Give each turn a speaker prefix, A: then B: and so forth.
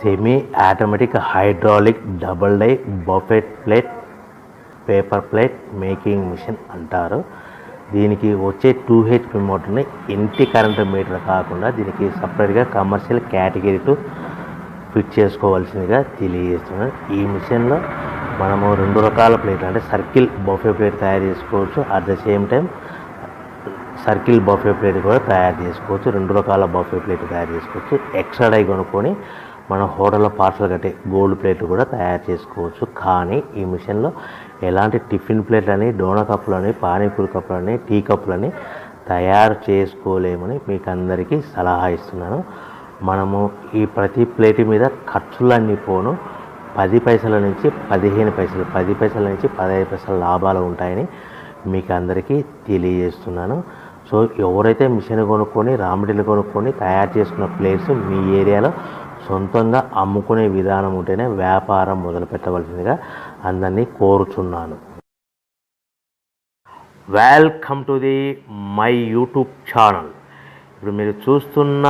A: Semi automatic hydraulic double die buffet plate paper plate making machine అంటారు. దీనికి వచ్చే 2HP మోటార్ని ఇంటి కరెంటు మీటర్ కాకుండా దీనికి సపరేట్గా కమర్షియల్ కేటగిరీ ఫిట్ చేసుకోవాల్సిందిగా తెలియజేస్తున్నాను. ఈ మిషన్లో మనము 2 రకాల ప్లేట్లు అంటే సర్కిల్ బఫే ప్లేట్ తయారు చేసుకోవచ్చు. At the same time circle buffet plate కూడా తయారు చేసుకోవచ్చు. 2 రకాల బఫే ప్లేట్ తయారు చేసుకోవచ్చు. ఎక్స్ట్రా డై కొనుక్కొని మన హోటల్లో పార్సల్ కట్టే గోల్డ్ ప్లేట్లు కూడా తయారు చేసుకోవచ్చు. కానీ ఈ మిషన్లో ఎలాంటి టిఫిన్ ప్లేట్లని, డోనా కప్పులని, పానీపూరి కప్పులని, టీ కప్పులని తయారు చేసుకోలేమని మీకు అందరికీ సలహా ఇస్తున్నాను. మనము ఈ ప్రతి ప్లేట్ మీద ఖర్చులన్నీ పోను 10 పైసల నుంచి 15 పైసలు, 10 పైసల నుంచి 15 పైసల లాభాలు ఉంటాయని మీకు అందరికీ తెలియజేస్తున్నాను. సో ఎవరైతే మిషన్ కొనుక్కొని రా మెటీరియల్ కొనుక్కొని తయారు చేసుకున్న ప్లేట్స్ మీ ఏరియాలో సొంతంగా అమ్ముకునే విధానం ఉంటేనే వ్యాపారం మొదలు పెట్టవలసిందిగా అందరినీ కోరుచున్నాను. Welcome to the my YouTube channel. ఇప్పుడు మీరు చూస్తున్న